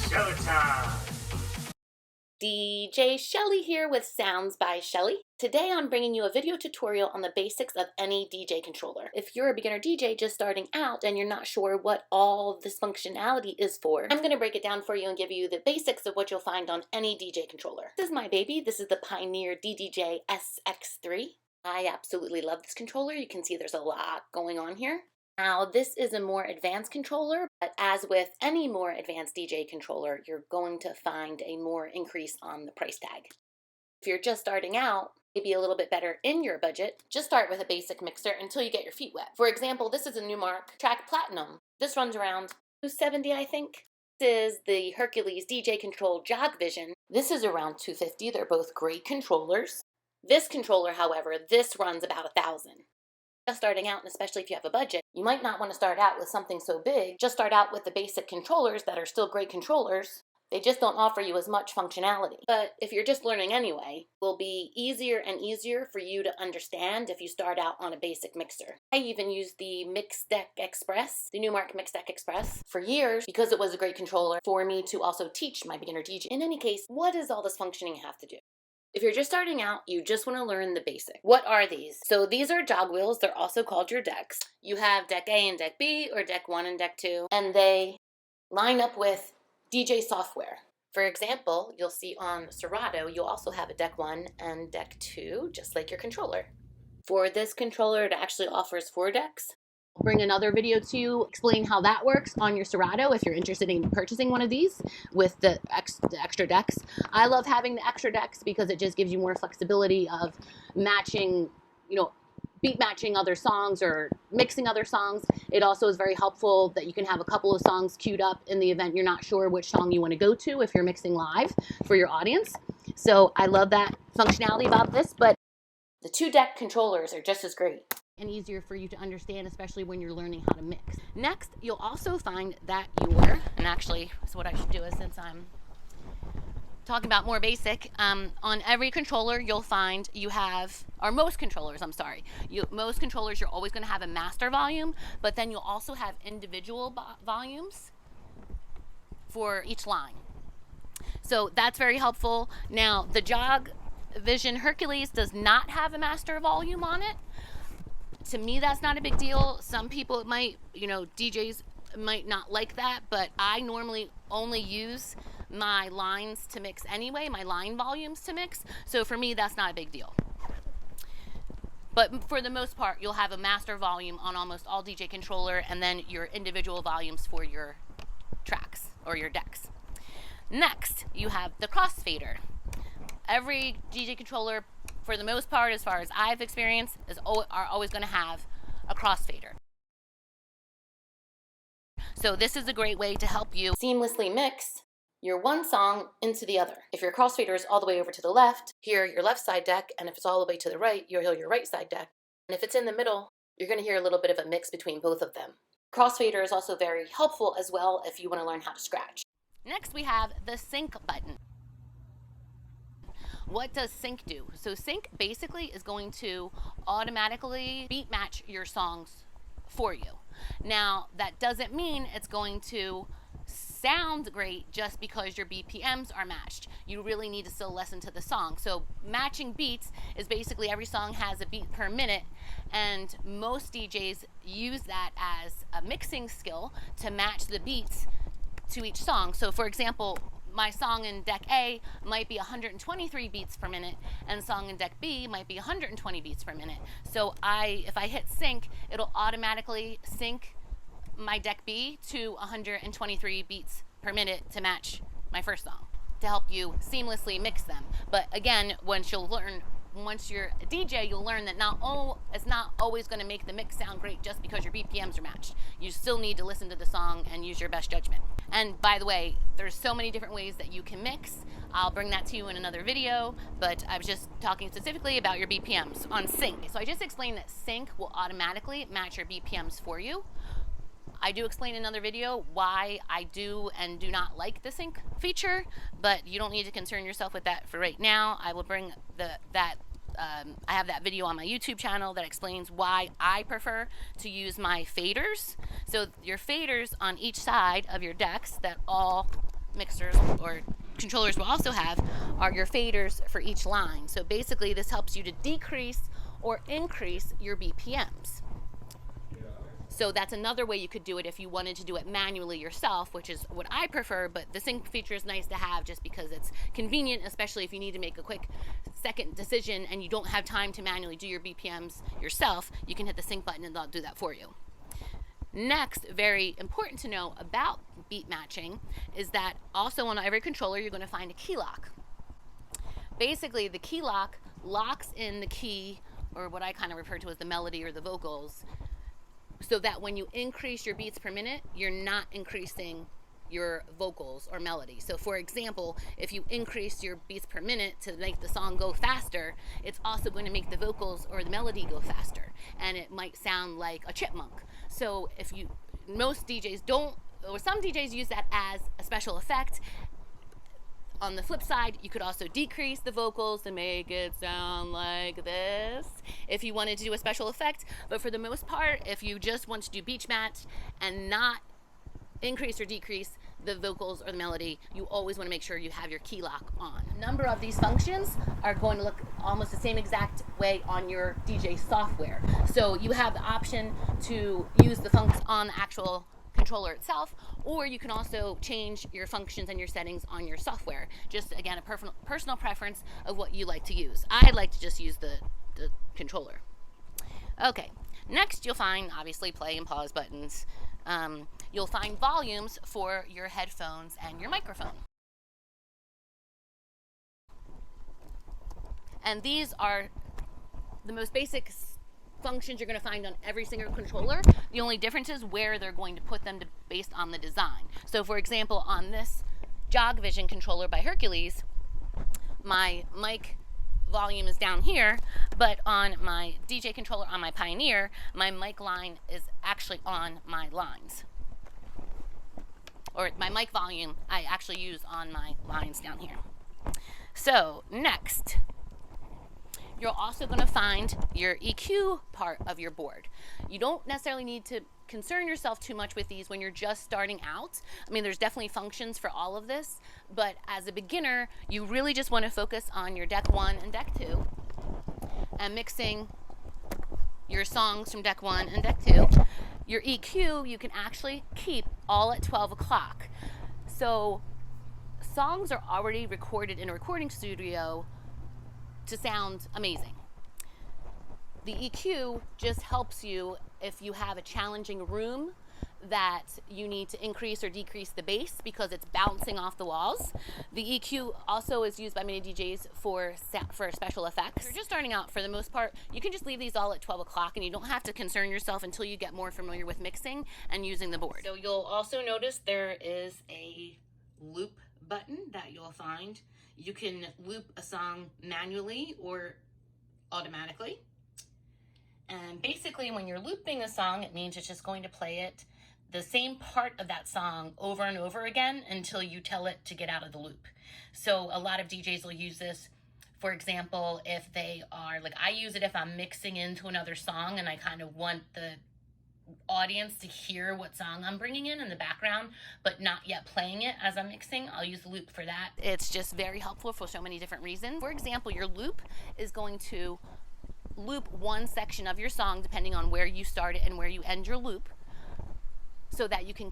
Showtime! DJ Shelly here with Sounds by Shelly. Today I'm bringing you a video tutorial on the basics of any DJ controller. If you're a beginner DJ just starting out and you're not sure what all this functionality is for, I'm going to break it down for you and give you the basics of what you'll find on any DJ controller. This is my baby. This is the Pioneer DDJ SX3. I absolutely love this controller. You can see there's a lot going on here. Now, this is a more advanced controller, but as with any more advanced DJ controller, you're going to find a more increase on the price tag. If you're just starting out, maybe a little bit better in your budget, just start with a basic mixer until you get your feet wet. For example, this is a Numark Track Platinum. This runs around $270, I think. This is the Hercules DJ Control Jog Vision. This is around $250. They're both great controllers. This controller, however, this runs about $1,000. Just starting out, and especially if you have a budget, you might not want to start out with something so big. Just start out with the basic controllers that are still great controllers. They just don't offer you as much functionality. But if you're just learning anyway, it will be easier and easier for you to understand if you start out on a basic mixer. I even used the Mixdeck Express, the Numark Mixdeck Express, for years because it was a great controller for me to also teach my beginner DJ. In any case, what does all this functioning have to do? If you're just starting out, you just want to learn the basics. What are these? So these are jog wheels. They're also called your decks. You have deck A and deck B, or deck 1 and deck 2, and they line up with DJ software. For example, you'll see on Serato, you'll also have a deck 1 and deck 2, just like your controller. For this controller, it actually offers 4 decks. I'll bring another video to you, explain how that works on your Serato if you're interested in purchasing one of these with the extra decks. I love having the extra decks because it just gives you more flexibility of matching, beat matching other songs or mixing other songs. It also is very helpful that you can have a couple of songs queued up in the event you're not sure which song you want to go to if you're mixing live for your audience. So I love that functionality about this, but the 2 deck controllers are just as great and easier for you to understand, especially when you're learning how to mix. Next, you'll also find that and actually, so what I should do is, since I'm talking about more basic, on every controller you'll find you have, or most controllers, most controllers you're always going to have a master volume, but then you'll also have individual volumes for each line. So that's very helpful. Now, the Jog Vision Hercules does not have a master volume on it. To me, that's not a big deal. Some people might, DJs might not like that, but I normally only use my lines to mix anyway, my line volumes to mix. So for me, that's not a big deal. But for the most part, you'll have a master volume on almost all DJ controller and then your individual volumes for your tracks or your decks. Next, you have the crossfader. Every DJ controller, for the most part, as far as I've experienced, are always going to have a crossfader. So this is a great way to help you seamlessly mix your one song into the other. If your crossfader is all the way over to the left, hear your left side deck, and if it's all the way to the right, you'll hear your right side deck. And if it's in the middle, you're going to hear a little bit of a mix between both of them. Crossfader is also very helpful as well if you want to learn how to scratch. Next, we have the sync button. What does sync do? So sync basically is going to automatically beat match your songs for you. Now, that doesn't mean it's going to sound great just because your BPMs are matched. You really need to still listen to the song. So matching beats is basically every song has a beat per minute, and most DJs use that as a mixing skill to match the beats to each song. So for example, my song in deck A might be 123 beats per minute, and song in deck B might be 120 beats per minute. So if I hit sync, it'll automatically sync my deck B to 123 beats per minute to match my first song, to help you seamlessly mix them. But again, once you're a DJ, you'll learn that it's not always going to make the mix sound great just because your BPMs are matched. You still need to listen to the song and use your best judgment. And by the way, there's so many different ways that you can mix. I'll bring that to you in another video, but I was just talking specifically about your BPMs on sync. So I just explained that sync will automatically match your BPMs for you. I do explain in another video why I do and do not like the sync feature, but you don't need to concern yourself with that for right now. I will bring I have that video on my YouTube channel that explains why I prefer to use my faders. So your faders on each side of your decks that all mixers or controllers will also have are your faders for each line. So basically this helps you to decrease or increase your BPMs. So that's another way you could do it if you wanted to do it manually yourself, which is what I prefer, but the sync feature is nice to have just because it's convenient, especially if you need to make a quick second decision and you don't have time to manually do your BPMs yourself. You can hit the sync button and they'll do that for you. Next, very important to know about beat matching is that also on every controller you're going to find a key lock. Basically, the key lock locks in the key, or what I kind of refer to as the melody or the vocals, so that when you increase your beats per minute, you're not increasing your vocals or melody. So for example, if you increase your beats per minute to make the song go faster, it's also going to make the vocals or the melody go faster, and it might sound like a chipmunk. So if you, most DJs don't, or some DJs use that as a special effect. On the flip side, you could also decrease the vocals to make it sound like this if you wanted to do a special effect. But for the most part, if you just want to do beat match and not increase or decrease the vocals or the melody, you always want to make sure you have your key lock on. A number of these functions are going to look almost the same exact way on your DJ software. So you have the option to use the functions on the actual controller itself, or you can also change your functions and your settings on your software. Just again, a personal preference of what you like to use. I like to just use the controller. Okay, next you'll find obviously play and pause buttons. You'll find volumes for your headphones and your microphone. And these are the most basic functions you're going to find on every single controller. The only difference is where they're going to put them based on the design. So for example, on this Jogvision controller by Hercules, my mic volume is down here, but on my DJ controller on my Pioneer, my mic line is actually on my lines. Or my mic volume I actually use on my lines down here. So next, you're also going to find your EQ part of your board. You don't necessarily need to concern yourself too much with these when you're just starting out. I mean, there's definitely functions for all of this, but as a beginner, you really just want to focus on your deck 1 and deck 2 and mixing your songs from deck 1 and deck 2. Your EQ, you can actually keep all at 12 o'clock. So songs are already recorded in a recording studio to sound amazing. The EQ just helps you if you have a challenging room that you need to increase or decrease the bass because it's bouncing off the walls. The EQ also is used by many DJs for special effects. If you're just starting out, for the most part, you can just leave these all at 12 o'clock and you don't have to concern yourself until you get more familiar with mixing and using the board. So you'll also notice there is a loop button that you'll find. You can loop a song manually or automatically. And basically when you're looping a song, it means it's just going to play it the same part of that song over and over again until you tell it to get out of the loop. So a lot of DJs will use this, for example, if they are, like I use it if I'm mixing into another song and I kind of want the audience to hear what song I'm bringing in the background, but not yet playing it as I'm mixing. I'll use the loop for that. It's just very helpful for so many different reasons. For example, your loop is going to loop one section of your song depending on where you start it and where you end your loop, so that you can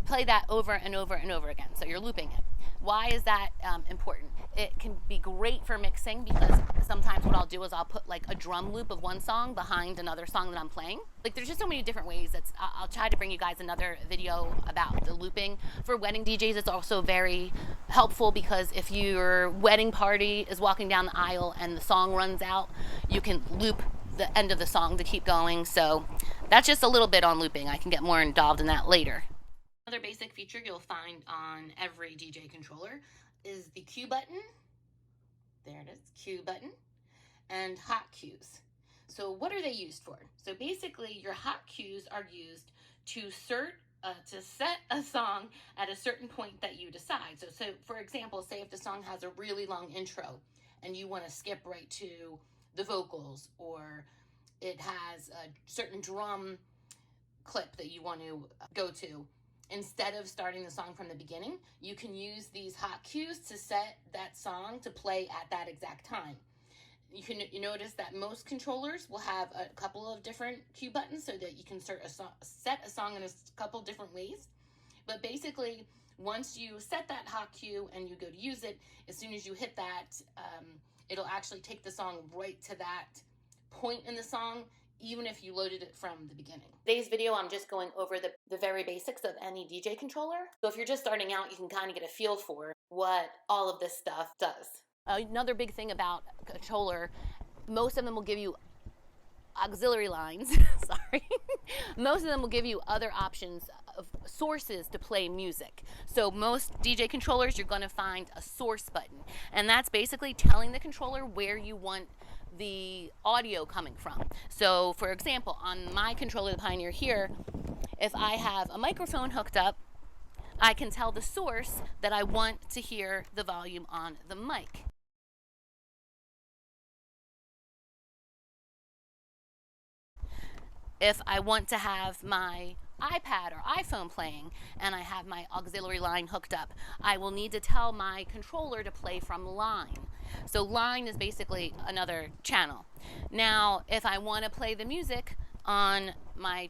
play that over and over and over again. So you're looping it. Why is that important? It can be great for mixing because sometimes what I'll do is I'll put like a drum loop of one song behind another song that I'm playing. Like there's just so many different ways. I'll try to bring you guys another video about the looping. For wedding DJs, it's also very helpful because if your wedding party is walking down the aisle and the song runs out, you can loop the end of the song to keep going. So that's just a little bit on looping. I can get more involved in that later. Another basic feature you'll find on every DJ controller is the Q button. There it is, Q button, and hot cues. So what are they used for? So basically your hot cues are used to set a song at a certain point that you decide. So for example, say if the song has a really long intro and you want to skip right to the vocals, or it has a certain drum clip that you want to go to instead of starting the song from the beginning, you can use these hot cues to set that song to play at that exact time. You notice that most controllers will have a couple of different cue buttons so that you can set a song in a couple different ways. But basically, once you set that hot cue and you go to use it, as soon as you hit that, it'll actually take the song right to that point in the song, even if you loaded it from the beginning. Today's video, I'm just going over the very basics of any DJ controller. So if you're just starting out, you can kind of get a feel for what all of this stuff does. Another big thing about a controller, most of them will give you auxiliary lines, sorry. Most of them will give you other options of sources to play music. So most DJ controllers, you're gonna find a source button. And that's basically telling the controller where you want the audio coming from. So for example, on my controller, the Pioneer here, if I have a microphone hooked up, I can tell the source that I want to hear the volume on the mic. If I want to have my iPad or iPhone playing and I have my auxiliary line hooked up, I will need to tell my controller to play from line. So line is basically another channel. Now, if I want to play the music on my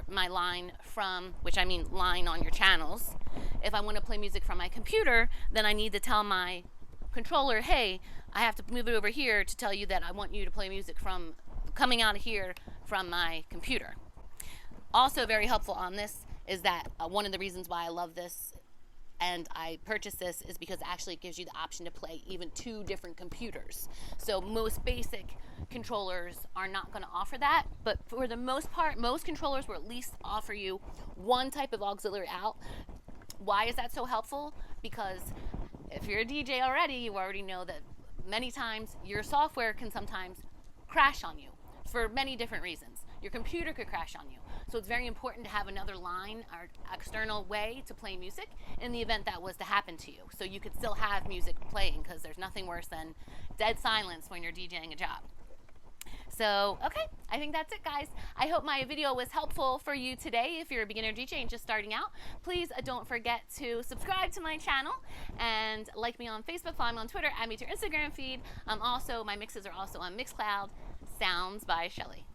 my line from, which I mean line on your channels, if I want to play music from my computer, then I need to tell my controller, hey, I have to move it over here to tell you that I want you to play music from coming out of here from my computer. Also very helpful on this is that one of the reasons why I love this and I purchased this is because it actually gives you the option to play even 2 different computers. So most basic controllers are not going to offer that, but for the most part, most controllers will at least offer you one type of auxiliary out. Why is that so helpful? Because if you're a DJ already, you already know that many times your software can sometimes crash on you for many different reasons. Your computer could crash on you. So it's very important to have another line or external way to play music in the event that was to happen to you. So you could still have music playing, because there's nothing worse than dead silence when you're DJing a job. So, okay, I think that's it, guys. I hope my video was helpful for you today. If you're a beginner DJ and just starting out, please don't forget to subscribe to my channel and like me on Facebook, follow me on Twitter, add me to your Instagram feed. Also, my mixes are also on Mixcloud. Sounds by Shelly.